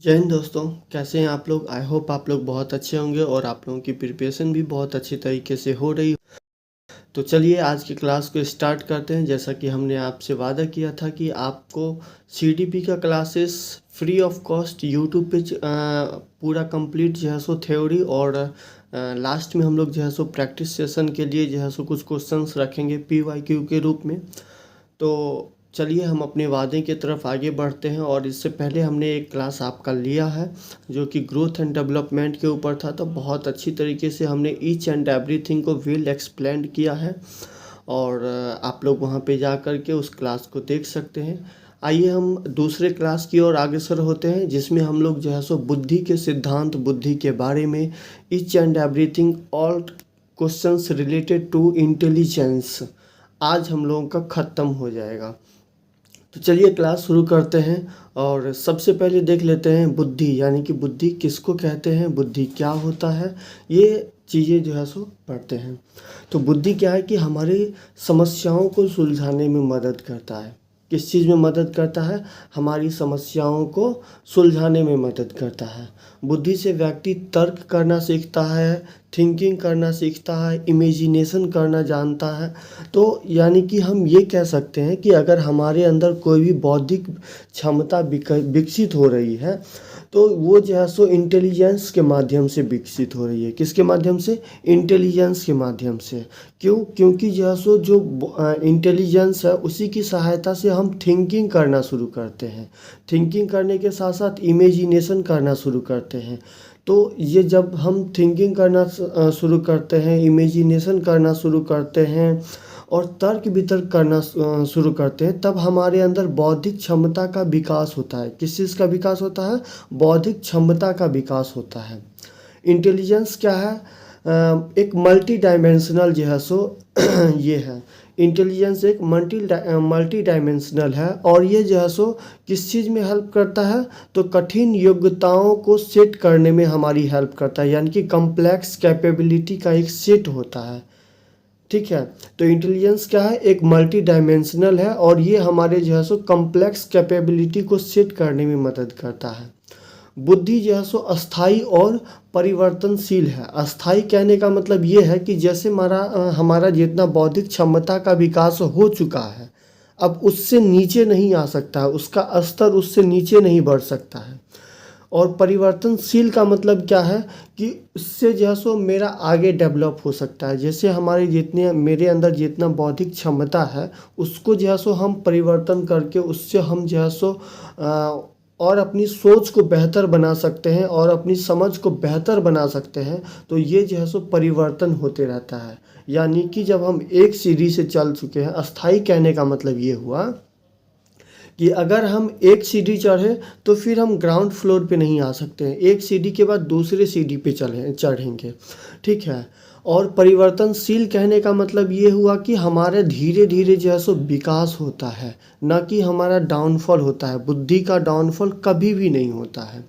जय हिंद दोस्तों। कैसे हैं आप लोग? आई होप आप लोग बहुत अच्छे होंगे और आप लोगों की प्रिपरेशन भी बहुत अच्छी तरीके से हो रही। तो चलिए आज की क्लास को स्टार्ट करते हैं। जैसा कि हमने आपसे वादा किया था कि आपको सीडीपी का classes free of cost YouTube पे पूरा कंप्लीट जो है सो थ्योरी और लास्ट में हम लोग जो है सो प्रैक्टिस सेशन के लिए जो है सो कुछ क्वेश्चंस रखेंगे पीवाईक्यू के रूप में। तो चलिए हम अपने वादे की तरफ आगे बढ़ते हैं। और इससे पहले हमने एक क्लास आपका लिया है जो कि ग्रोथ एंड डेवलपमेंट के ऊपर था। तो बहुत अच्छी तरीके से हमने ईच एंड एवरीथिंग को वेल एक्सप्लेन किया है और आप लोग वहाँ पे जा कर के उस क्लास को देख सकते हैं। आइए हम दूसरे क्लास की ओर अग्रसर होते हैं जिसमें हम लोग जो है सो बुद्धि के सिद्धांत, बुद्धि के बारे में each and everything all questions related to intelligence आज हम लोगों का ख़त्म हो जाएगा। तो चलिए क्लास शुरू करते हैं। और सबसे पहले देख लेते हैं बुद्धि, यानी कि बुद्धि किसको कहते हैं, बुद्धि क्या होता है, ये चीज़ें जो है सो पढ़ते हैं। तो बुद्धि क्या है कि हमारी समस्याओं को सुलझाने में मदद करता है। किस चीज़ में मदद करता है? हमारी समस्याओं को सुलझाने में मदद करता है। बुद्धि से व्यक्ति तर्क करना सीखता है, थिंकिंग करना सीखता है, इमेजिनेशन करना जानता है। तो यानी कि हम ये कह सकते हैं कि अगर हमारे अंदर कोई भी बौद्धिक क्षमता विकसित हो रही है तो वो जो है सो इंटेलिजेंस के माध्यम से विकसित हो रही है। किसके माध्यम से? इंटेलिजेंस के माध्यम से। क्यों? क्योंकि जो है सो जो इंटेलिजेंस है उसी की सहायता से हम थिंकिंग करना शुरू करते हैं। थिंकिंग करने के साथ साथ इमेजिनेशन करना शुरू करते हैं। तो ये जब हम थिंकिंग करना शुरू करते हैं, इमेजिनेशन करना शुरू करते हैं और तर्क वितर्क करना शुरू करते हैं, तब हमारे अंदर बौद्धिक क्षमता का विकास होता है। किस चीज़ का विकास होता है? बौद्धिक क्षमता का विकास होता है। इंटेलिजेंस क्या है? एक मल्टी डायमेंशनल जो है सो ये है। इंटेलिजेंस एक मल्टी डायमेंशनल है और ये जो है सो किस चीज़ में हेल्प करता है? तो कठिन योग्यताओं को सेट करने में हमारी हेल्प करता है, यानी कि कॉम्प्लेक्स कैपेबिलिटी का एक सेट होता है। ठीक है। तो इंटेलिजेंस क्या है? एक मल्टी डायमेंशनल है और ये हमारे जो है सो कॉम्प्लेक्स कैपेबिलिटी को सेट करने में मदद करता है। बुद्धि जो है सो अस्थाई और परिवर्तनशील है। अस्थाई कहने का मतलब ये है कि जैसे हमारा जितना बौद्धिक क्षमता का विकास हो चुका है, अब उससे नीचे नहीं आ सकता है, उसका स्तर उससे नीचे नहीं बढ़ सकता है। और परिवर्तनशील का मतलब क्या है कि उससे जो है सो मेरा आगे डेवलप हो सकता है। जैसे हमारे जितने मेरे अंदर जितना बौद्धिक क्षमता है उसको जो है सो हम परिवर्तन करके उससे हम जो है सो और अपनी सोच को बेहतर बना सकते हैं और अपनी समझ को बेहतर बना सकते हैं। तो ये जो है सो परिवर्तन होते रहता है। यानी कि जब हम एक सीढ़ी से चल चुके हैं, अस्थाई कहने का मतलब ये हुआ कि अगर हम एक सीढ़ी चढ़े तो फिर हम ग्राउंड फ्लोर पे नहीं आ सकते हैं, एक सीढ़ी के बाद दूसरे सीढ़ी पे चढ़ेंगे। ठीक है। और परिवर्तनशील कहने का मतलब ये हुआ कि हमारे धीरे धीरे जो है सो विकास होता है, ना कि हमारा डाउनफॉल होता है। बुद्धि का डाउनफॉल कभी भी नहीं होता है।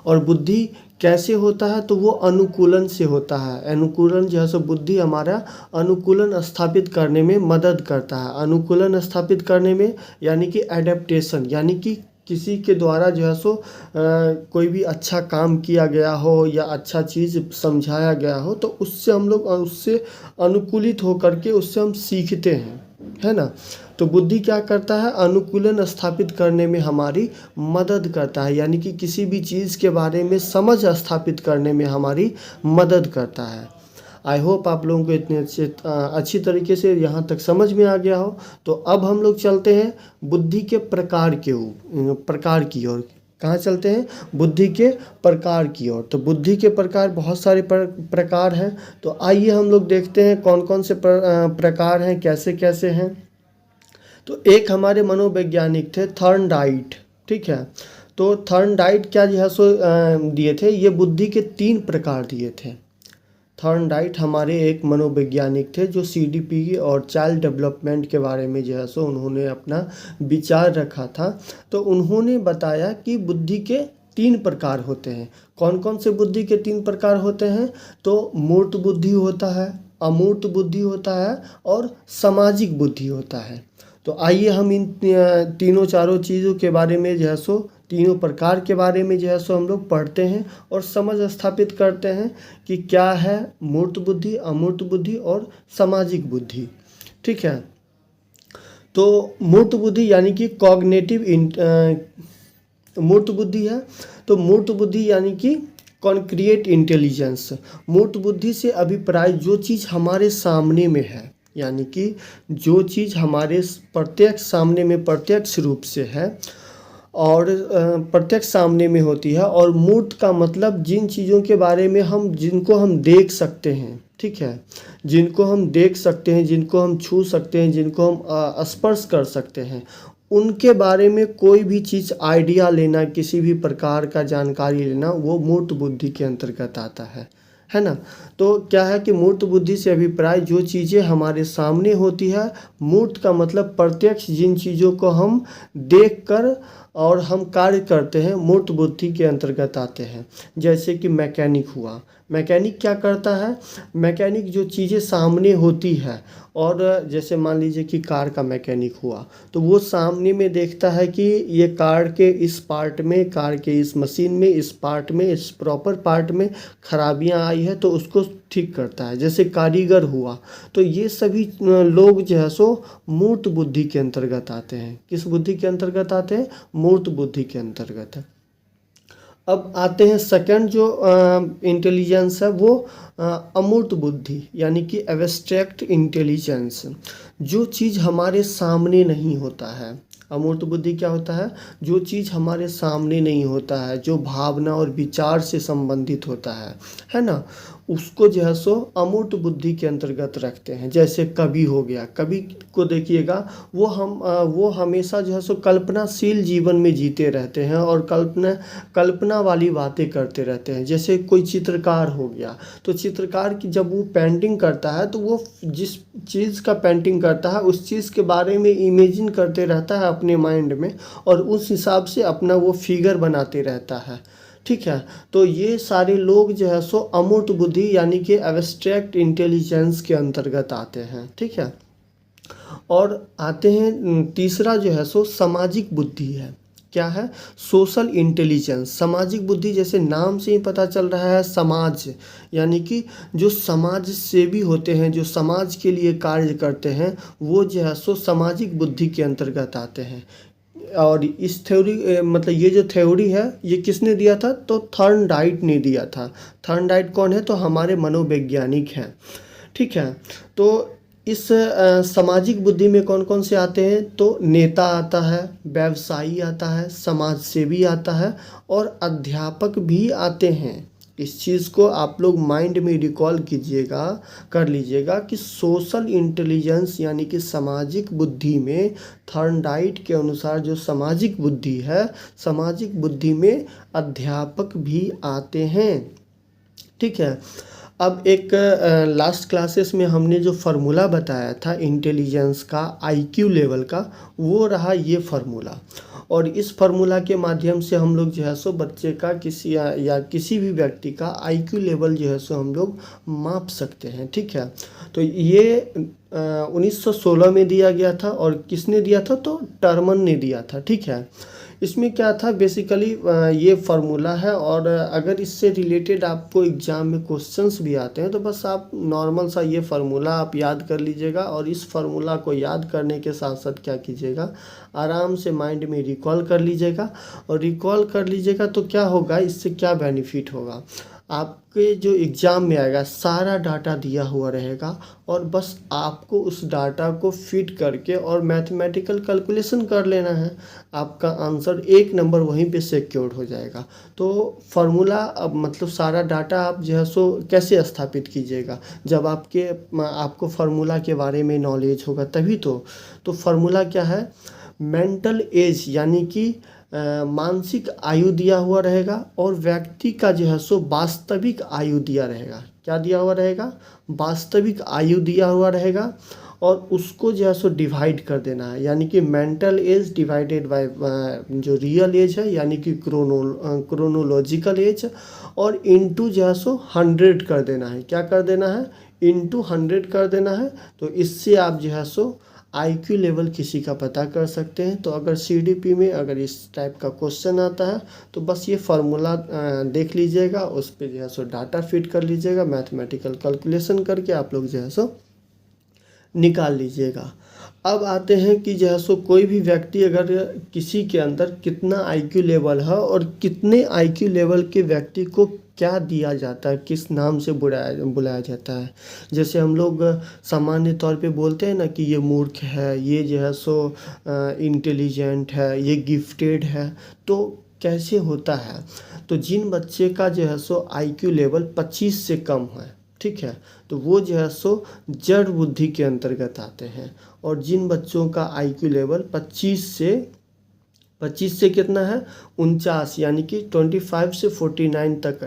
और बुद्धि कैसे होता है? तो वो अनुकूलन से होता है। अनुकूलन जो है सो बुद्धि हमारा अनुकूलन स्थापित करने में मदद करता है। अनुकूलन स्थापित करने में यानी कि एडेप्टेशन, यानी कि किसी के द्वारा जो है सो कोई भी अच्छा काम किया गया हो या अच्छा चीज़ समझाया गया हो तो उससे हम लोग उससे अनुकूलित होकर के उससे हम सीखते हैं, है ना। तो बुद्धि क्या करता है? अनुकूलन स्थापित करने में हमारी मदद करता है, यानी कि किसी भी चीज़ के बारे में समझ स्थापित करने में हमारी मदद करता है। आई होप आप लोगों को इतने अच्छी तरीके से यहाँ तक समझ में आ गया हो। तो अब हम लोग चलते हैं बुद्धि के प्रकार की ओर। कहाँ चलते हैं? बुद्धि के प्रकार की ओर। तो बुद्धि के प्रकार बहुत सारे प्रकार हैं। तो आइए हम लोग देखते हैं कौन कौन से प्रकार हैं, कैसे कैसे हैं। तो एक हमारे मनोवैज्ञानिक थे थॉर्नडाइट। ठीक है। तो थॉर्नडाइट क्या जो है सो दिए थे, ये बुद्धि के 3 प्रकार दिए थे। थॉर्नडाइट हमारे एक मनोवैज्ञानिक थे जो सीडीपी और चाइल्ड डेवलपमेंट के बारे में जो है सो उन्होंने अपना विचार रखा था। तो उन्होंने बताया कि बुद्धि के 3 प्रकार होते हैं। कौन कौन से बुद्धि के 3 प्रकार होते हैं? तो मूर्त बुद्धि होता है, अमूर्त बुद्धि होता है और सामाजिक बुद्धि होता है। तो आइए हम इन तीनों चारों चीज़ों के बारे में जो है सो तीनों प्रकार के बारे में जो है सो हम लोग पढ़ते हैं और समझ स्थापित करते हैं कि क्या है मूर्त बुद्धि, अमूर्त बुद्धि और सामाजिक बुद्धि। ठीक है, तो मूर्त बुद्धि यानी कि कॉग्निटिव मूर्त बुद्धि है। तो मूर्त बुद्धि यानी कि कॉन्क्रिएट इंटेलिजेंस। मूर्त बुद्धि से अभिप्राय जो चीज़ हमारे सामने में है, यानी कि जो चीज़ हमारे प्रत्यक्ष सामने में प्रत्यक्ष रूप से है और प्रत्यक्ष सामने में होती है। और मूर्त का मतलब जिन चीज़ों के बारे में जिनको हम देख सकते हैं, ठीक है, जिनको हम देख सकते हैं, जिनको हम छू सकते हैं, जिनको हम स्पर्श कर सकते हैं, उनके बारे में कोई भी चीज़ आइडिया लेना, किसी भी प्रकार का जानकारी लेना, वो मूर्त बुद्धि के अंतर्गत आता है ना। तो क्या है कि मूर्त बुद्धि से अभिप्राय जो चीज़ें हमारे सामने होती है, मूर्त का मतलब प्रत्यक्ष जिन चीज़ों को हम देखकर और हम कार्य करते हैं, मूर्त बुद्धि के अंतर्गत आते हैं। जैसे कि मैकेनिक हुआ, मैकेनिक क्या करता है, मैकेनिक जो चीज़ें सामने होती है, और जैसे मान लीजिए कि कार का मैकेनिक हुआ, तो वो सामने में देखता है कि ये कार के इस पार्ट में, कार के इस मशीन में, इस पार्ट में, इस प्रॉपर पार्ट में खराबियां आई है, तो उसको ठीक करता है। जैसे कारीगर हुआ, तो ये सभी लोग जो है सो मूर्त बुद्धि के अंतर्गत आते हैं। किस बुद्धि के अंतर्गत आते हैं? मूर्त बुद्धि के अंतर्गत। अब आते हैं सेकंड जो इंटेलिजेंस है, वो अमूर्त बुद्धि यानी कि एब्स्ट्रैक्ट इंटेलिजेंस। जो चीज़ हमारे सामने नहीं होता है, अमूर्त बुद्धि क्या होता है? जो चीज़ हमारे सामने नहीं होता है, जो भावना और विचार से संबंधित होता है ना, उसको जो है सो अमूर्त बुद्धि के अंतर्गत रखते हैं। जैसे कवि हो गया, कवि को देखिएगा, वो हमेशा जो है सो कल्पनाशील जीवन में जीते रहते हैं और कल्पना वाली बातें करते रहते हैं। जैसे कोई चित्रकार हो गया, तो चित्रकार की जब वो पेंटिंग करता है, तो वो जिस चीज़ का पेंटिंग करता है उस चीज़ के बारे में इमेजिन करते रहता है अपने माइंड में, और उस हिसाब से अपना वो फिगर बनाते रहता है। ठीक है, तो ये सारे लोग जो है सो अमूर्त बुद्धि यानी कि एब्स्ट्रैक्ट इंटेलिजेंस के अंतर्गत आते हैं। ठीक है, और आते हैं तीसरा जो है सो सामाजिक बुद्धि है। क्या है? Social intelligence. सामाजिक बुद्धि जैसे नाम से ही पता चल रहा है, समाज, यानी कि जो समाज सेवी होते हैं, जो समाज के लिए कार्य करते हैं, वो जो है सो सामाजिक बुद्धि के अंतर्गत आते हैं। और इस थ्योरी मतलब ये जो थ्योरी है, ये किसने दिया था? तो थॉर्नडाइक ने दिया था। थॉर्नडाइक कौन है? तो हमारे मनोवैज्ञानिक हैं। ठीक है, तो इस सामाजिक बुद्धि में कौन कौन से आते हैं? तो नेता आता है, व्यवसायी आता है, समाज सेवी आता है और अध्यापक भी आते हैं। इस चीज़ को आप लोग माइंड में रिकॉल कीजिएगा, कर लीजिएगा कि सोशल इंटेलिजेंस यानी कि सामाजिक बुद्धि में थॉर्नडाइक के अनुसार जो सामाजिक बुद्धि है, सामाजिक बुद्धि में अध्यापक भी आते हैं। ठीक है, अब एक लास्ट क्लासेस में हमने जो फार्मूला बताया था इंटेलिजेंस का, आईक्यू लेवल का, वो रहा ये फार्मूला। और इस फार्मूला के माध्यम से हम लोग जो है सो बच्चे का या किसी भी व्यक्ति का आईक्यू लेवल जो है सो हम लोग माप सकते हैं। ठीक है, तो ये 1916 में दिया गया था, और किसने दिया था? तो टर्मन ने दिया था। ठीक है, इसमें क्या था? बेसिकली ये फार्मूला है, और अगर इससे रिलेटेड आपको एग्ज़ाम में क्वेश्चंस भी आते हैं, तो बस आप नॉर्मल सा ये फार्मूला आप याद कर लीजिएगा। और इस फार्मूला को याद करने के साथ साथ क्या कीजिएगा, आराम से माइंड में रिकॉल कर लीजिएगा। और रिकॉल कर लीजिएगा तो क्या होगा, इससे क्या बेनिफिट होगा? आपके जो एग्ज़ाम में आएगा सारा डाटा दिया हुआ रहेगा, और बस आपको उस डाटा को फिट करके और मैथमेटिकल कैलकुलेशन कर लेना है। आपका आंसर 1 नंबर वहीं पे सिक्योर हो जाएगा। तो फार्मूला, अब मतलब सारा डाटा आप जो है सो कैसे स्थापित कीजिएगा? जब आपको फार्मूला के बारे में नॉलेज होगा तभी तो फार्मूला क्या है? मेंटल एज यानी कि मानसिक आयु दिया हुआ रहेगा, और व्यक्ति का जो है सो वास्तविक आयु दिया रहेगा। क्या दिया हुआ रहेगा? वास्तविक आयु दिया हुआ रहेगा, और उसको जो है सो डिवाइड कर देना है, यानी कि मेंटल एज डिवाइडेड बाय जो रियल एज है यानी कि क्रोनोलॉजिकल एज, और इनटू जो है सो 100 कर देना है। क्या कर देना है? इनटू 100 कर देना है। तो इससे आप जो है सो आईक्यू लेवल किसी का पता कर सकते हैं। तो अगर सीडीपी में अगर इस टाइप का क्वेश्चन आता है तो बस ये फार्मूला देख लीजिएगा, उस पर जो है सो डाटा फिट कर लीजिएगा, मैथमेटिकल कैलकुलेशन करके आप लोग जो है सो निकाल लीजिएगा। अब आते हैं कि जो है सो कोई भी व्यक्ति अगर किसी के अंदर कितना आईक्यू लेवल है और कितने आईक्यू लेवल के व्यक्ति को क्या दिया जाता है, किस नाम से बुलाया जाता है। जैसे हम लोग सामान्य तौर पे बोलते हैं ना कि ये मूर्ख है, ये जो है सो इंटेलिजेंट है, ये गिफ्टेड है। तो कैसे होता है, तो जिन बच्चे का जो है सो आईक्यू लेवल 25 से कम है, ठीक है, तो वो जो है सो जड़ बुद्धि के अंतर्गत आते हैं। और जिन बच्चों का आईक्यू लेवल 25 से कितना है 49 यानी कि 25 से 49 तक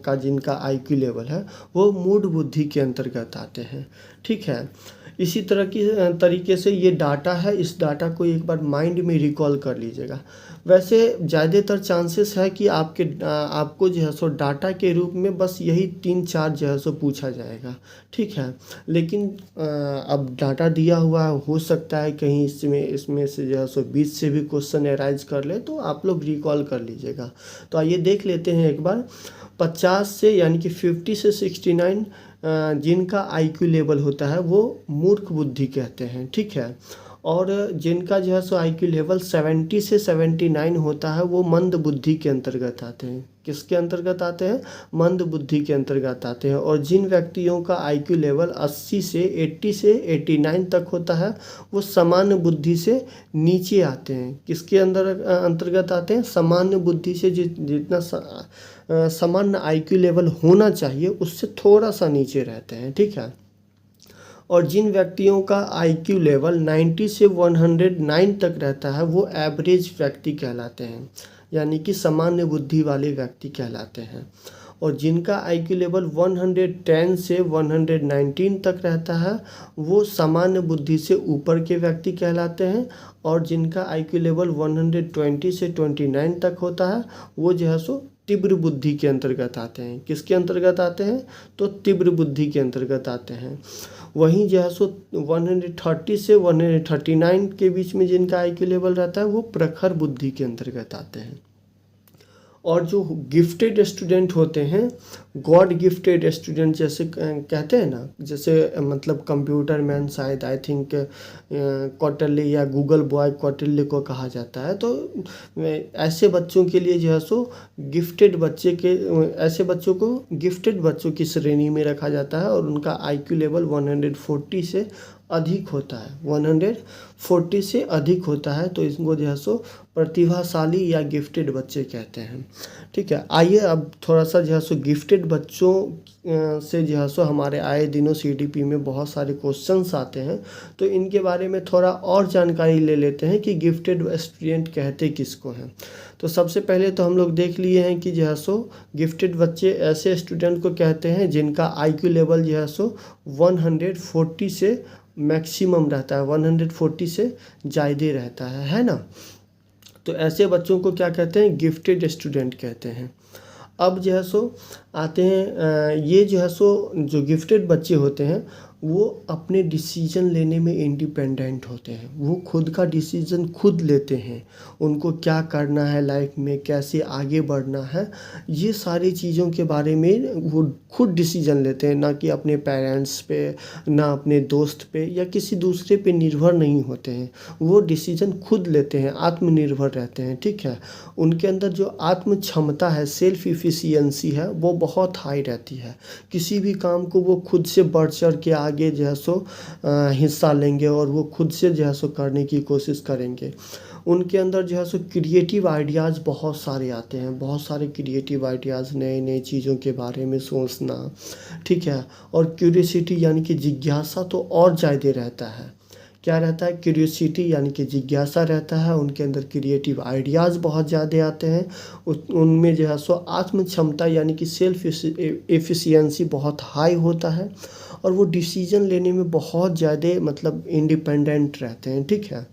का जिनका आईक्यू लेवल है वो मूढ़ बुद्धि के अंतर्गत आते हैं, ठीक है। इसी तरह की तरीके से ये डाटा है, इस डाटा को एक बार माइंड में रिकॉल कर लीजिएगा। वैसे ज़्यादातर चांसेस है कि आपको जो है सो डाटा के रूप में बस यही 3-4 जो है सो पूछा जाएगा, ठीक है। लेकिन अब डाटा दिया हुआ हो सकता है कहीं इसमें से जो है सो 20 से भी क्वेश्चन एराइज कर ले, तो आप लोग रिकॉल कर लीजिएगा। तो आइए देख लेते हैं एक बार। 50 से यानी कि 50 से 69 जिनका आईक्यू लेवल होता है वो मूर्ख बुद्धि कहते हैं, ठीक है। और जिनका जो है सो आईक्यू लेवल 70 से 79 होता है वो मंद बुद्धि के अंतर्गत आते हैं। किसके अंतर्गत आते हैं? मंद बुद्धि के अंतर्गत आते हैं। और जिन व्यक्तियों का आईक्यू लेवल 80 से 89 तक होता है वो सामान्य बुद्धि से नीचे आते हैं। किसके अंतर्गत आते हैं? सामान्य बुद्धि से जितना सामान्य आईक्यू लेवल होना चाहिए उससे थोड़ा सा नीचे रहते हैं, ठीक है। और जिन व्यक्तियों का आईक्यू लेवल 90 से 109 तक रहता है वो एवरेज व्यक्ति कहलाते हैं, यानी कि सामान्य बुद्धि वाले व्यक्ति कहलाते हैं। और जिनका आईक्यू लेवल 110 से 119 तक रहता है वो सामान्य बुद्धि से ऊपर के व्यक्ति कहलाते हैं। और जिनका आईक्यू लेवल 120 से 29 तक होता है वो जो है सो तीव्र बुद्धि के अंतर्गत आते हैं। किसके अंतर्गत आते हैं? तो तीव्र बुद्धि के अंतर्गत आते हैं। वहीं जो है सो 130 से 139 के बीच में जिनका आईक्यू लेवल रहता है वो प्रखर बुद्धि के अंतर्गत आते हैं। और जो गिफ्टेड स्टूडेंट होते हैं, गॉड गिफ्टेड स्टूडेंट जैसे कहते हैं ना, जैसे मतलब कंप्यूटर मैन शायद आई थिंक कौटिल्य या गूगल बॉय कौटिल्य को कहा जाता है। तो ऐसे बच्चों के लिए जो है सो ऐसे बच्चों को गिफ्टेड बच्चों की श्रेणी में रखा जाता है। और उनका आईक्यू लेवल 140 से अधिक होता है, 140 से अधिक होता है। तो इसको जो है सो प्रतिभाशाली या गिफ्टेड बच्चे कहते हैं, ठीक है। आइए अब थोड़ा सा जो है सो गिफ्टेड बच्चों से जो है सो हमारे आए दिनों सीडीपी में बहुत सारे क्वेश्चंस आते हैं, तो इनके बारे में थोड़ा और जानकारी ले लेते हैं कि गिफ्टेड स्टूडेंट कहते किसको हैं। तो सबसे पहले तो हम लोग देख लिए हैं कि जो है सो गिफ्टेड बच्चे ऐसे स्टूडेंट को कहते हैं जिनका आईक्यू लेवल जो है सो 140 से मैक्सिमम रहता है, 140 से ज़्यादा रहता है ना। तो ऐसे बच्चों को क्या कहते हैं? गिफ्टेड स्टूडेंट कहते हैं। अब जो है सो आते हैं ये जो है सो जो गिफ्टेड बच्चे होते हैं वो अपने डिसीजन लेने में इंडिपेंडेंट होते हैं। वो खुद का डिसीजन खुद लेते हैं, उनको क्या करना है लाइफ में, कैसे आगे बढ़ना है, ये सारी चीज़ों के बारे में वो खुद डिसीजन लेते हैं। ना कि अपने पेरेंट्स पे, ना अपने दोस्त पे या किसी दूसरे पे निर्भर नहीं होते हैं। वो डिसीजन खुद लेते हैं, आत्मनिर्भर रहते हैं, ठीक है। उनके अंदर जो आत्म क्षमता है, सेल्फ इफिशियंसी है, वो बहुत हाई रहती है। किसी भी काम को वो खुद से बढ़ चढ़ के आगे जो है सो हिस्सा लेंगे और वो खुद से जो है सो करने की कोशिश करेंगे। उनके अंदर जो है सो क्रिएटिव आइडियाज़ बहुत सारे आते हैं, बहुत सारे क्रिएटिव आइडियाज़, नए नए चीज़ों के बारे में सोचना, ठीक है। और क्यूरियोसिटी यानी कि जिज्ञासा तो और ज़्यादा रहता है। क्या रहता है? क्यूरियोसिटी यानी कि जिज्ञासा रहता है। उनके अंदर क्रिएटिव आइडियाज़ बहुत ज़्यादा आते हैं। उनमें जो है सो आत्म क्षमता यानी कि सेल्फ एफिशिएंसी बहुत हाई होता है। और वो डिसीजन लेने में बहुत ज़्यादा मतलब इंडिपेंडेंट रहते हैं, ठीक है।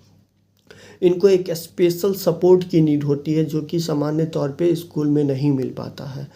इनको एक स्पेशल सपोर्ट की नीड होती है जो कि सामान्य तौर पे स्कूल में नहीं मिल पाता है।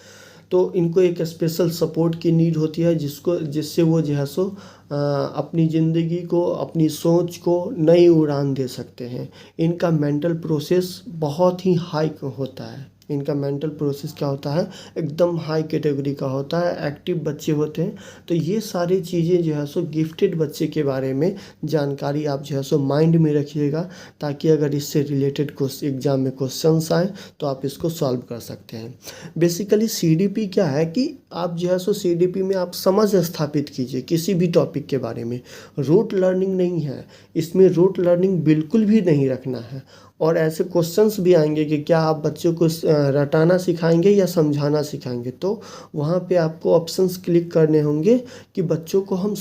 तो इनको एक स्पेशल सपोर्ट की नीड होती है जिससे वो जो है सो अपनी ज़िंदगी को, अपनी सोच को नई उड़ान दे सकते हैं। इनका मेंटल प्रोसेस बहुत ही हाई होता है। इनका मेंटल प्रोसेस क्या होता है, एकदम हाई कैटेगरी का होता है, एक्टिव बच्चे होते हैं। तो ये सारी चीज़ें जो है सो गिफ्टेड बच्चे के बारे में जानकारी आप जो है सो माइंड में रखिएगा, ताकि अगर इससे रिलेटेड एग्ज़ाम में क्वेश्चंस आए तो आप इसको सॉल्व कर सकते हैं। बेसिकली सीडीपी क्या है कि आप जो है सो सीडीपी में आप समझ स्थापित कीजिए किसी भी टॉपिक के बारे में। रूट लर्निंग नहीं है इसमें, रूट लर्निंग बिल्कुल भी नहीं रखना है। और ऐसे क्वेश्चंस भी आएंगे कि क्या आप बच्चों को रटाना सिखाएंगे या समझाना सिखाएंगे, तो वहाँ पे आपको ऑप्शंस क्लिक करने होंगे कि बच्चों को हम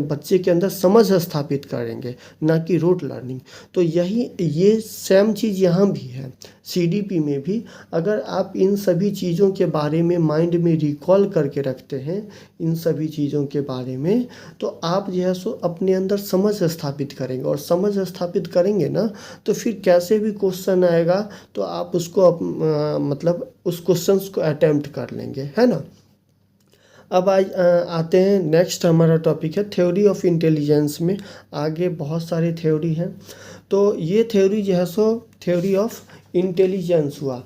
बच्चे के अंदर समझ स्थापित करेंगे, ना कि रूट लर्निंग। तो ये सेम चीज़ यहाँ भी है, सीडीपी में भी। अगर आप इन सभी चीज़ों के बारे में माइंड में रिकॉल करके रखते हैं, इन सभी चीज़ों के बारे में, तो आप जो है सो अपने अंदर समझ स्थापित करेंगे। और समझ स्थापित करेंगे ना, तो फिर कैसे भी क्वेश्चन आएगा तो आप उसको मतलब उस क्वेश्चंस को अटेम्प्ट कर लेंगे, है ना। अब आज आते हैं, नेक्स्ट हमारा टॉपिक है थ्योरी ऑफ इंटेलिजेंस में। आगे बहुत सारे थ्योरी हैं, तो ये थ्योरी जो है सो थ्योरी ऑफ इंटेलिजेंस हुआ।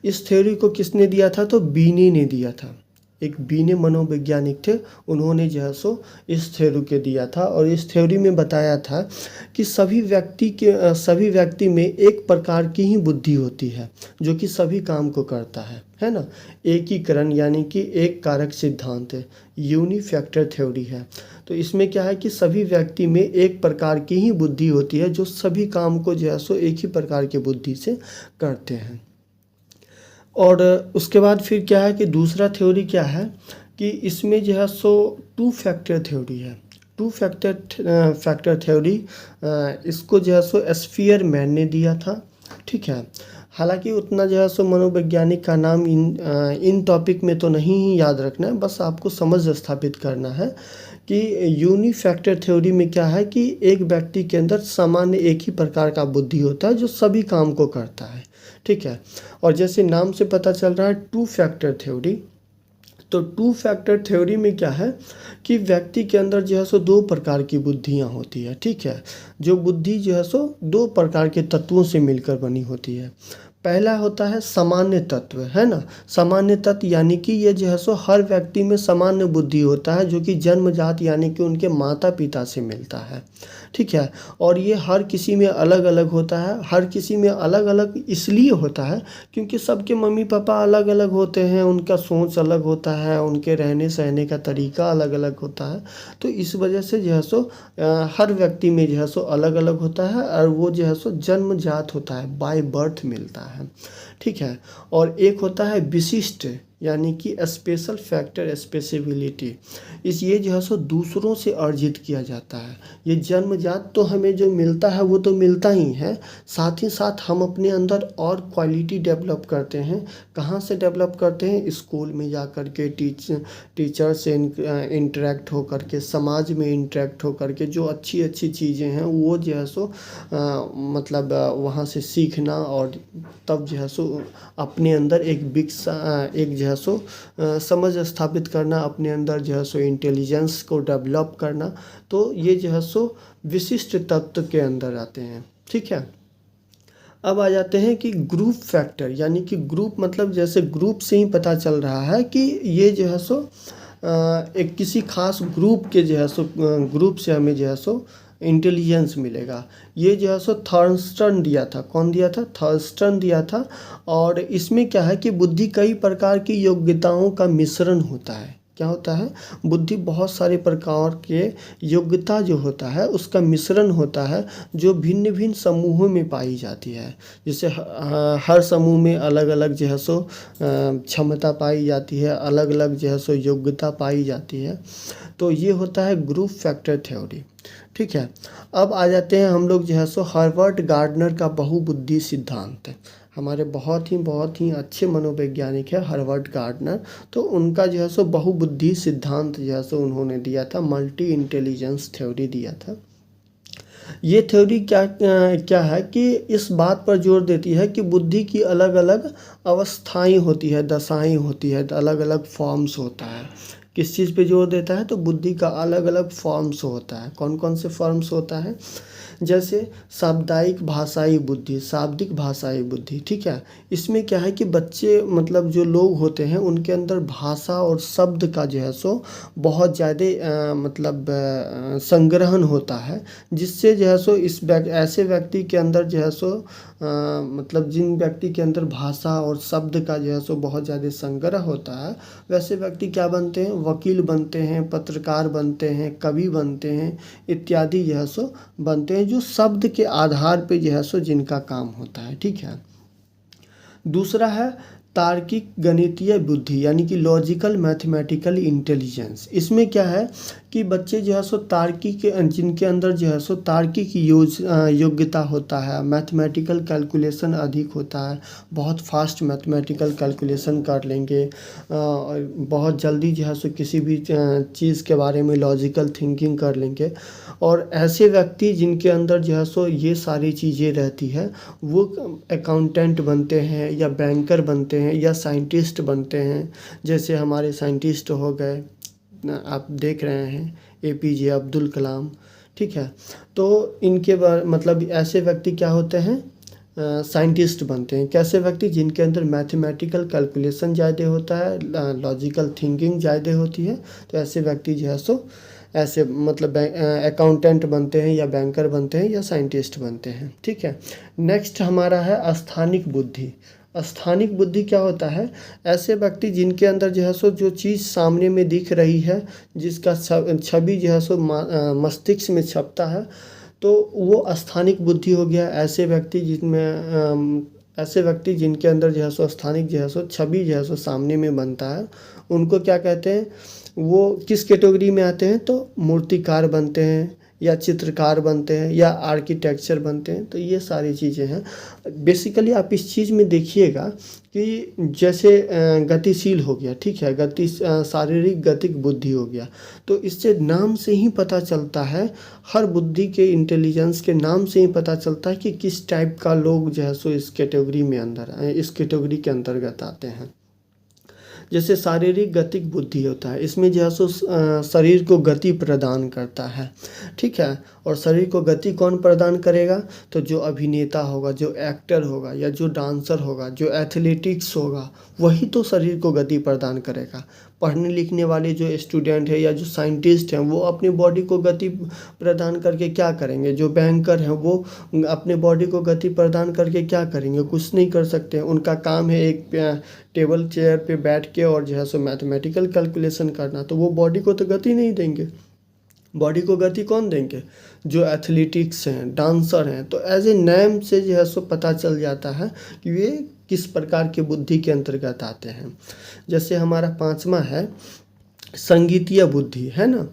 इस थ्योरी को किसने दिया था, तो बीने ने दिया था। एक बीने मनोवैज्ञानिक थे, उन्होंने जो है सो इस थ्योरी के दिया था। और इस थ्योरी में बताया था कि सभी व्यक्ति में एक प्रकार की ही बुद्धि होती है जो कि सभी काम को करता है ना। एकीकरण यानी कि एक कारक सिद्धांत है, यूनिफैक्टर थ्योरी है। तो इसमें क्या है कि सभी व्यक्ति में एक प्रकार की ही बुद्धि होती है जो सभी काम को जो है सो एक ही प्रकार की बुद्धि से करते हैं। और उसके बाद फिर क्या है कि दूसरा थ्योरी क्या है कि इसमें जो है सो टू फैक्टर थ्योरी है। टू फैक्टर थ्योरी इसको जो है सो स्फीयरमैन ने दिया था, ठीक है। हालांकि उतना जो है सो मनोवैज्ञानिक का नाम इन टॉपिक में तो नहीं ही याद रखना है, बस आपको समझ स्थापित करना है कि यूनिफैक्टर थ्योरी में क्या है कि एक व्यक्ति के अंदर सामान्य एक ही प्रकार का बुद्धि होता है जो सभी काम को करता है, ठीक है। और जैसे नाम से पता चल रहा है टू फैक्टर थ्योरी, तो टू फैक्टर थ्योरी में क्या है कि व्यक्ति के अंदर जो है सो दो प्रकार की बुद्धियाँ होती है, ठीक है। जो बुद्धि जो है सो दो प्रकार के तत्वों से मिलकर बनी होती है। पहला होता है सामान्य तत्व, है ना। सामान्य तत्व यानी कि ये जो है सो हर व्यक्ति में सामान्य बुद्धि होता है जो कि जन्मजात यानी कि उनके माता पिता से मिलता है, ठीक है। और ये हर किसी में अलग अलग होता है। हर किसी में अलग अलग इसलिए होता है क्योंकि सबके मम्मी पापा अलग अलग होते हैं, उनका सोच अलग होता है, उनके रहने सहने का तरीका अलग अलग होता है। तो इस वजह से जो है सो हर व्यक्ति में जो है सो अलग अलग होता है, और वो जो है सो जन्मजात होता है, बाय बर्थ मिलता है, ठीक है। और एक होता है विशिष्ट यानी कि स्पेशल फैक्टर स्पेसिबिलिटी, ये जो है सो दूसरों से अर्जित किया जाता है। ये जन्मजात तो हमें जो मिलता है वो तो मिलता ही है, साथ ही साथ हम अपने अंदर और क्वालिटी डेवलप करते हैं। कहाँ से डेवलप करते हैं, स्कूल में जा कर के टीचर से इंटरेक्ट हो कर के, समाज में इंटरेक्ट हो कर के, जो अच्छी अच्छी चीज़ें हैं वो जो है सो मतलब वहाँ से सीखना, और तब जो है सो अपने अंदर एक जो है सो समझ स्थापित करना, अपने अंदर जो है सो इंटेलिजेंस को डेवलप करना। तो ये जो है सो विशिष्ट तत्व के अंदर आते हैं, ठीक है। अब आ जाते हैं कि ग्रुप फैक्टर, यानी कि ग्रुप मतलब जैसे ग्रुप से ही पता चल रहा है कि ये जो है सो एक किसी खास ग्रुप के जो है सो ग्रुप से हमें जो है सो इंटेलिजेंस मिलेगा। ये जो है सो थर्स्टन दिया था। कौन दिया था, थर्स्टन दिया था। और इसमें क्या है कि बुद्धि कई प्रकार की योग्यताओं का मिश्रण होता है। क्या होता है, बुद्धि बहुत सारे प्रकार के योग्यता जो होता है उसका मिश्रण होता है, जो भिन्न भिन्न समूहों में पाई जाती है। जैसे हर समूह में अलग अलग जो है सो क्षमता पाई जाती है, अलग अलग जो है सो योग्यता पाई जाती है। तो ये होता है ग्रुप फैक्टर थ्योरी, ठीक है। अब आ जाते हैं हम लोग जो है सो हर्बर्ट गार्डनर का बहुबुद्धि सिद्धांत। हमारे बहुत ही अच्छे मनोवैज्ञानिक है हर्बर्ट गार्डनर। तो उनका जो है सो बहुबुद्धि सिद्धांत जो है सो उन्होंने दिया था, मल्टी इंटेलिजेंस थ्योरी दिया था। ये थ्योरी क्या है कि इस बात पर जोर देती है कि बुद्धि की अलग अलग अवस्थाएं होती है, दशाएं होती है, अलग अलग फॉर्म्स होता है। किस चीज़ पे जोर देता है? तो बुद्धि का अलग अलग फॉर्म्स होता है। कौन कौन से फॉर्म्स होता है? जैसे साप्ताहिक भाषाई बुद्धि, शाब्दिक भाषाई बुद्धि, ठीक है। इसमें क्या है कि बच्चे मतलब जो लोग होते हैं उनके अंदर भाषा और शब्द का जो है सो बहुत ज़्यादा मतलब संग्रहण होता है, जिससे जो है सो ऐसे व्यक्ति के अंदर जो है सो मतलब जिन व्यक्ति के अंदर भाषा और शब्द का जो है सो बहुत ज़्यादा संग्रह होता है, वैसे व्यक्ति क्या बनते हैं? वकील बनते हैं, पत्रकार बनते हैं, कवि बनते हैं, इत्यादि जो है सो बनते हैं, जो शब्द के आधार पे जो है सो जिनका काम होता है, ठीक है। दूसरा है तार्किक गणितीय बुद्धि, यानी कि लॉजिकल मैथमेटिकल इंटेलिजेंस। इसमें क्या है कि बच्चे जो है सो तार्किक, जिनके अंदर जो है सो तार्किक योग्यता होता है, मैथमेटिकल कैलकुलेशन अधिक होता है, बहुत फास्ट मैथमेटिकल कैलकुलेशन कर लेंगे, और बहुत जल्दी जो है सो किसी भी चीज़ के बारे में लॉजिकल थिंकिंग कर लेंगे। और ऐसे व्यक्ति जिनके अंदर जो है सो ये सारी चीज़ें रहती है, वो अकाउंटेंट बनते हैं या बैंकर बनते हैं या साइंटिस्ट बनते हैं। जैसे हमारे साइंटिस्ट हो गए, आप देख रहे हैं APJ अब्दुल कलाम, ठीक है। तो इनके मतलब ऐसे व्यक्ति क्या होते हैं? साइंटिस्ट बनते हैं। कैसे व्यक्ति? जिनके अंदर मैथमेटिकल कैलकुलेशन ज़्यादा होता है, लॉजिकल थिंकिंग ज़्यादा होती है, तो ऐसे व्यक्ति जो है सो ऐसे मतलब अकाउंटेंट बनते हैं या बैंकर बनते हैं या साइंटिस्ट बनते हैं, ठीक है। नेक्स्ट हमारा है स्थानिक बुद्धि। स्थानिक बुद्धि क्या होता है? ऐसे व्यक्ति जिनके अंदर जो है सो जो चीज़ सामने में दिख रही है, जिसका छवि जो है सो मस्तिष्क में छपता है, तो वो स्थानिक बुद्धि हो गया। ऐसे व्यक्ति जिनके अंदर जो है सो स्थानिक जो है सो छवि जो है सो सामने में बनता है, उनको क्या कहते हैं? वो किस कैटेगरी में आते हैं? तो मूर्तिकार बनते हैं या चित्रकार बनते हैं या आर्किटेक्चर बनते हैं। तो ये सारी चीज़ें हैं। बेसिकली आप इस चीज़ में देखिएगा कि जैसे गतिशील हो गया, ठीक है, शारीरिक गतिक बुद्धि हो गया, तो इससे नाम से ही पता चलता है, हर बुद्धि के इंटेलिजेंस के नाम से ही पता चलता है कि किस टाइप का लोग जो है सो इस कैटेगरी के अंतर्गत आते हैं। जैसे शारीरिक गतिक बुद्धि होता है, इसमें जो है सो शरीर को गति प्रदान करता है, ठीक है। और शरीर को गति कौन प्रदान करेगा? तो जो अभिनेता होगा, जो एक्टर होगा, या जो डांसर होगा, जो एथलेटिक्स होगा, वही तो शरीर को गति प्रदान करेगा। पढ़ने लिखने वाले जो स्टूडेंट है या जो साइंटिस्ट हैं, वो अपनी बॉडी को गति प्रदान करके क्या करेंगे? जो बैंकर हैं वो अपने बॉडी को गति प्रदान करके क्या करेंगे? कुछ नहीं कर सकते। उनका काम है एक टेबल चेयर पे बैठ के और जो है सो मैथमेटिकल कैलकुलेशन करना, तो वो बॉडी को तो गति नहीं देंगे। बॉडी को गति कौन देंगे? जो एथलेटिक्स हैं, डांसर हैं। तो एज ए नेम से जो है सो पता चल जाता है कि वे किस प्रकार की बुद्धि के अंतर्गत आते हैं। जैसे हमारा पांचवा है संगीतीय बुद्धि, है ना।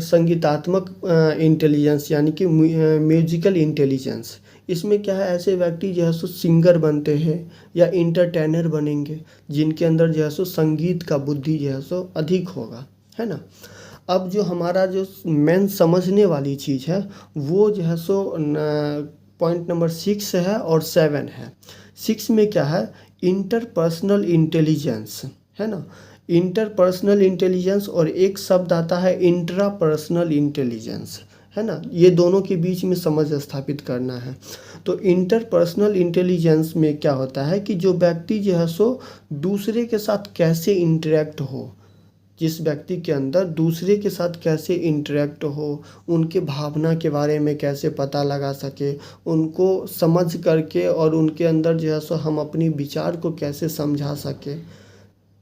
संगीतात्मक इंटेलिजेंस, यानी कि म्यूजिकल इंटेलिजेंस। इसमें क्या है? ऐसे व्यक्ति जो है सो सिंगर बनते हैं या इंटरटेनर बनेंगे, जिनके अंदर जो है सो संगीत का बुद्धि जो है सो अधिक होगा, है ना। अब जो हमारा जो मेन समझने वाली चीज़ है, वो जो है सो पॉइंट नंबर 6 है और 7 है। 6 में क्या है? इंटरपर्सनल इंटेलिजेंस, है ना। इंटरपर्सनल इंटेलिजेंस, और एक शब्द आता है इंट्रापर्सनल इंटेलिजेंस, है ना। ये दोनों के बीच में समझ स्थापित करना है। तो इंटरपर्सनल इंटेलिजेंस में क्या होता है कि जो व्यक्ति जो है सो दूसरे के साथ कैसे इंटरेक्ट हो, जिस व्यक्ति के अंदर दूसरे के साथ कैसे इंटरेक्ट हो, उनके भावना के बारे में कैसे पता लगा सके, उनको समझ करके और उनके अंदर जो है सो हम अपनी विचार को कैसे समझा सके,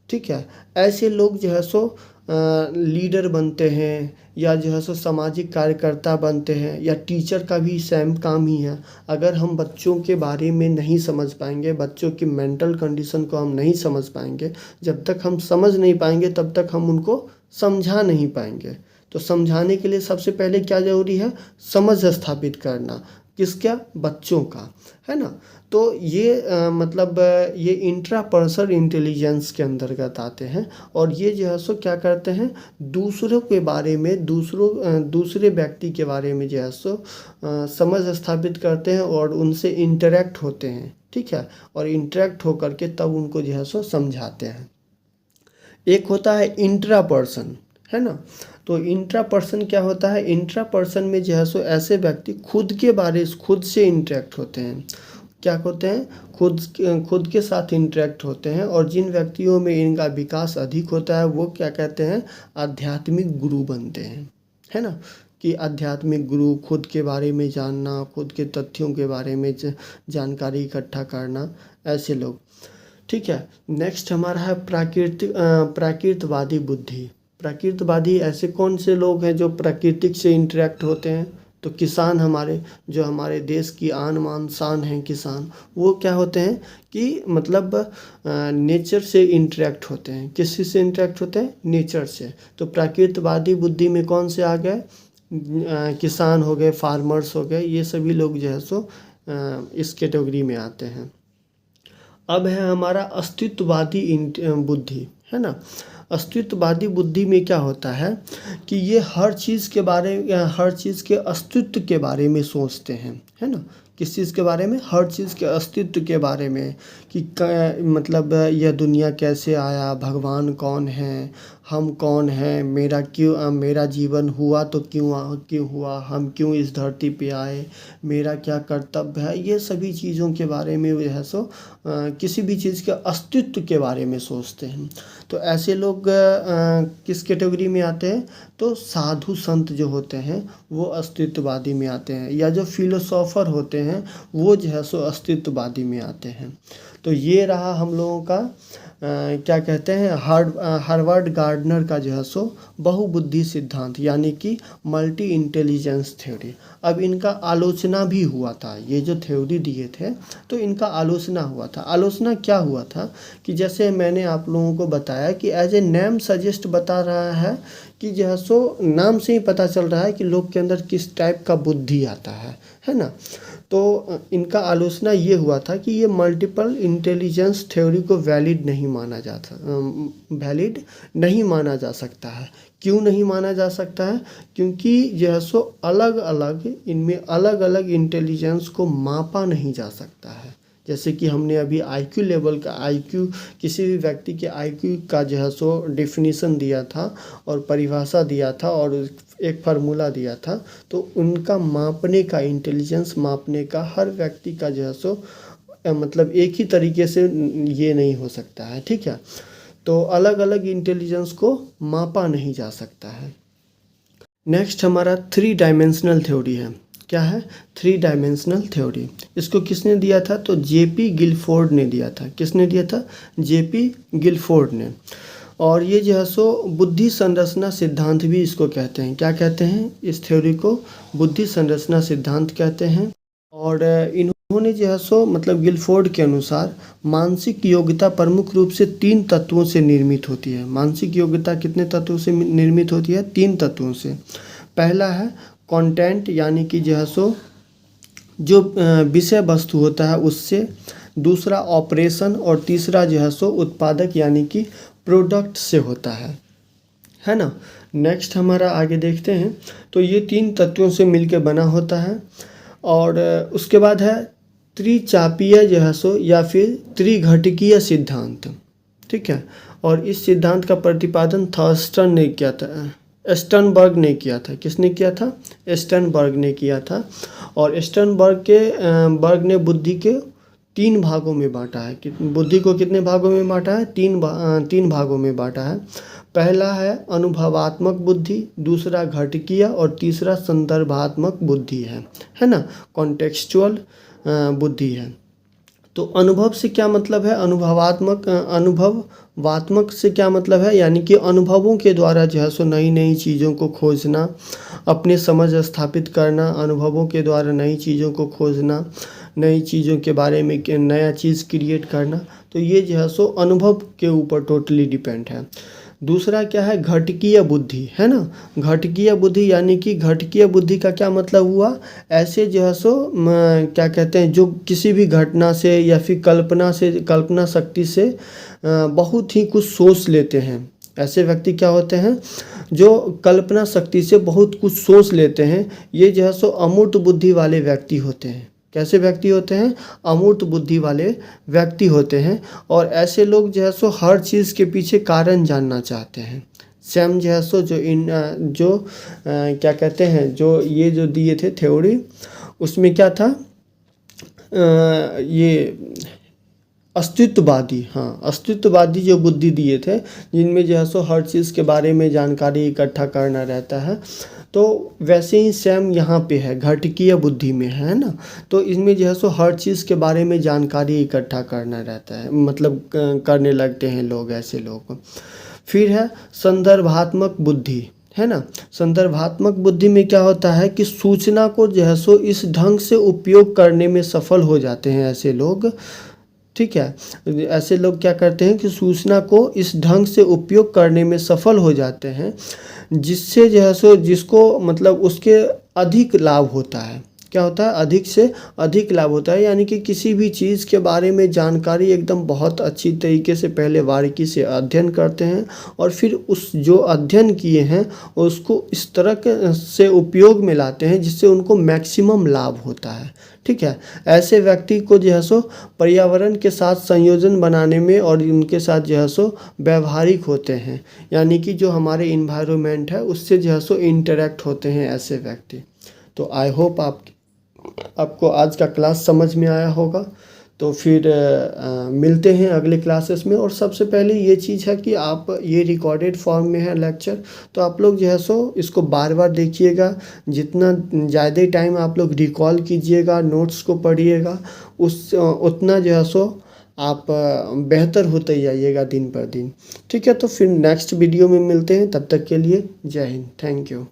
ठीक है। ऐसे लोग जो है सो लीडर बनते हैं या जो है सो सामाजिक कार्यकर्ता बनते हैं, या टीचर का भी सेम काम ही है। अगर हम बच्चों के बारे में नहीं समझ पाएंगे, बच्चों की मेंटल कंडीशन को हम नहीं समझ पाएंगे, जब तक हम समझ नहीं पाएंगे तब तक हम उनको समझा नहीं पाएंगे। तो समझाने के लिए सबसे पहले क्या ज़रूरी है? समझ स्थापित करना। किसका? बच्चों का, है ना। तो ये मतलब ये इंट्रापर्सनल इंटेलिजेंस के अंतर्गत आते हैं और ये जो है सो क्या करते हैं, दूसरों के बारे में, दूसरे व्यक्ति के बारे में जो है सो समझ स्थापित करते हैं और उनसे इंटरेक्ट होते हैं, ठीक है, और इंटरेक्ट होकर के तब उनको जो है सो समझाते हैं। एक होता है इंट्रा पर्सन, है ना। तो इंट्रा पर्सन क्या होता है? इंट्रा पर्सन में जो है सो ऐसे व्यक्ति खुद से इंटरेक्ट होते हैं। क्या होते हैं? खुद के साथ इंटरेक्ट होते हैं और जिन व्यक्तियों में इनका विकास अधिक होता है वो क्या कहते हैं? आध्यात्मिक गुरु बनते हैं, है ना। कि आध्यात्मिक गुरु, खुद के बारे में जानना, खुद के तथ्यों के बारे में जानकारी इकट्ठा करना, ऐसे लोग, ठीक है। नेक्स्ट हमारा है प्राकृतवादी बुद्धि। प्राकृतवादी ऐसे कौन से लोग हैं जो प्रकृति से इंटरेक्ट होते हैं? तो किसान, जो हमारे देश की आन बान शान हैं किसान, वो क्या होते हैं कि मतलब नेचर से इंटरेक्ट होते हैं। किस चीज़ से इंटरेक्ट होते हैं? नेचर से। तो प्राकृतवादी बुद्धि में कौन से आ गए? किसान हो गए, फार्मर्स हो गए, ये सभी लोग जो है सो इस कैटेगरी में आते हैं। अब है हमारा अस्तित्ववादी बुद्धि, है ना। अस्तित्ववादी बुद्धि में क्या होता है कि ये हर चीज़ के अस्तित्व के बारे में सोचते हैं, है ना। किस चीज़ के बारे में? हर चीज़ के अस्तित्व के बारे में कि मतलब यह दुनिया कैसे आया, भगवान कौन है, हम कौन हैं, मेरा जीवन हुआ तो क्यों हुआ, हम क्यों इस धरती पे आए, मेरा क्या कर्तव्य है, ये सभी चीज़ों के बारे में जो है सो किसी भी चीज़ के अस्तित्व के बारे में सोचते हैं। तो ऐसे लोग किस कैटेगरी में आते हैं? तो साधु संत जो होते हैं वो अस्तित्ववादी में आते हैं, या जो फिलोसोफर होते हैं वो जो है सो अस्तित्ववादी में आते हैं। तो ये रहा हम लोगों का क्या कहते हैं, हार्वर्ड गार्डनर का जो है सो बहुबुद्धि सिद्धांत, यानी कि मल्टी इंटेलिजेंस थ्योरी। अब इनका आलोचना भी हुआ था, ये जो थ्योरी दिए थे तो इनका आलोचना हुआ था। आलोचना क्या हुआ था कि जैसे मैंने आप लोगों को बताया कि एज ए नेम सजेस्ट बता रहा है कि जो है सो नाम से ही पता चल रहा है कि लोग के अंदर किस टाइप का बुद्धि आता है ना। तो इनका आलोचना ये हुआ था कि ये मल्टीपल इंटेलिजेंस थ्योरी को वैलिड नहीं माना जा सकता है। क्यों नहीं माना जा सकता है? क्योंकि जो है सो इनमें अलग अलग इंटेलिजेंस को मापा नहीं जा सकता है। जैसे कि हमने अभी आईक्यू लेवल का, किसी भी व्यक्ति के आईक्यू का जो है सो डेफिनेशन दिया था और परिभाषा दिया था और एक फार्मूला दिया था। तो उनका मापने का, इंटेलिजेंस मापने का हर व्यक्ति का जो है सो मतलब एक ही तरीके से ये नहीं हो सकता है, ठीक है। तो अलग अलग इंटेलिजेंस को मापा नहीं जा सकता है। नेक्स्ट हमारा 3 डायमेंशनल थ्योरी है। क्या है? 3 डायमेंशनल थ्योरी। इसको किसने दिया था? तो जेपी गिलफोर्ड ने दिया था। किसने दिया था? जेपी गिलफोर्ड ने। और ये जो है सो बुद्धि संरचना सिद्धांत भी इसको कहते हैं। क्या कहते हैं? इस थ्योरी को बुद्धि संरचना सिद्धांत कहते हैं। और इन्होंने जो है सो मतलब गिलफोर्ड के अनुसार मानसिक योग्यता प्रमुख रूप से 3 तत्वों से निर्मित होती है। मानसिक योग्यता कितने तत्वों से निर्मित होती है? 3 तत्वों से। पहला है कंटेंट, यानी कि जो है सो जो विषय वस्तु होता है उससे। दूसरा ऑपरेशन, और तीसरा जो है सो उत्पादक यानी कि प्रोडक्ट से होता है ना। नेक्स्ट हमारा आगे देखते हैं। तो ये 3 तत्वों से मिलकर बना होता है। और उसके बाद है त्रिचापीय जो है सो या फिर त्रिघटकीय सिद्धांत, ठीक है। और इस सिद्धांत का प्रतिपादन स्टर्नबर्ग ने किया था। किसने किया था? स्टर्नबर्ग ने किया था। और स्टर्नबर्ग ने बुद्धि के 3 भागों में बांटा है। बुद्धि को कितने भागों में बांटा है? 3 भागों में बांटा है। पहला है अनुभवात्मक बुद्धि, दूसरा घटकीय और तीसरा संदर्भात्मक बुद्धि है ना, कॉन्टेक्सचुअल बुद्धि है। तो अनुभव से क्या मतलब है? अनुभवात्मक से क्या मतलब है? यानी कि अनुभवों के द्वारा जो है सो नई नई चीज़ों को खोजना, अपने समझ स्थापित करना, अनुभवों के द्वारा नई चीज़ों को खोजना, नई चीज़ों के बारे में नया चीज़ क्रिएट करना। तो ये जो है सो अनुभव के ऊपर टोटली डिपेंड है। दूसरा क्या है, घटकीय बुद्धि, है ना। घटकीय बुद्धि यानी कि घटकीय बुद्धि का क्या मतलब हुआ, ऐसे जो है सो क्या कहते हैं, जो किसी भी घटना से या फिर कल्पना शक्ति से बहुत ही कुछ सोच लेते हैं। ऐसे व्यक्ति क्या होते हैं, जो कल्पना शक्ति से बहुत कुछ सोच लेते हैं। ये जो है सो अमूर्त बुद्धि वाले व्यक्ति होते हैं। कैसे व्यक्ति होते हैं, अमूर्त बुद्धि वाले व्यक्ति होते हैं। और ऐसे लोग जो है सो हर चीज़ के पीछे कारण जानना चाहते हैं। सैम जो है सो क्या कहते हैं, जो ये जो दिए थे थ्योरी, उसमें क्या था, ये अस्तित्ववादी, हाँ, अस्तित्ववादी जो बुद्धि दिए थे, जिनमें जो है सो हर चीज़ के बारे में जानकारी इकट्ठा करना रहता है। तो वैसे ही सैम यहाँ पे है, घटकीय बुद्धि में है ना। तो इसमें जो है सो हर चीज़ के बारे में जानकारी इकट्ठा करना रहता है, मतलब करने लगते हैं लोग, ऐसे लोग। फिर है संदर्भात्मक बुद्धि, है ना। संदर्भात्मक बुद्धि में क्या होता है कि सूचना को जो है सो इस ढंग से उपयोग करने में सफल हो जाते हैं ऐसे लोग। ठीक है, ऐसे लोग क्या करते हैं कि सूचना को इस ढंग से उपयोग करने में सफल हो जाते हैं, जिससे जो है सो जिसको मतलब उसके अधिक लाभ होता है। क्या होता है, अधिक से अधिक लाभ होता है, यानी कि किसी भी चीज़ के बारे में जानकारी एकदम बहुत अच्छी तरीके से पहले बारीकी से अध्ययन करते हैं, और फिर उस जो अध्ययन किए हैं उसको इस तरह से उपयोग में लाते हैं जिससे उनको मैक्सिमम लाभ होता है। ठीक है, ऐसे व्यक्ति को जो है सो पर्यावरण के साथ संयोजन बनाने में और उनके साथ जो है सो व्यवहारिक होते हैं, यानी कि जो हमारे इन्वायरमेंट है उससे जो है सो इंटरेक्ट होते हैं ऐसे व्यक्ति। तो आई होप आपको आज का क्लास समझ में आया होगा। तो फिर मिलते हैं अगले क्लासेस में। और सबसे पहले ये चीज़ है कि आप, ये रिकॉर्डेड फॉर्म में है लेक्चर, तो आप लोग जो है सो इसको बार बार देखिएगा। जितना ज़्यादा टाइम आप लोग रिकॉल कीजिएगा, नोट्स को पढ़िएगा, उतना जो है सो आप बेहतर होते जाइएगा दिन पर दिन। ठीक है, तो फिर नेक्स्ट वीडियो में मिलते हैं, तब तक के लिए जय हिंद, थैंक यू।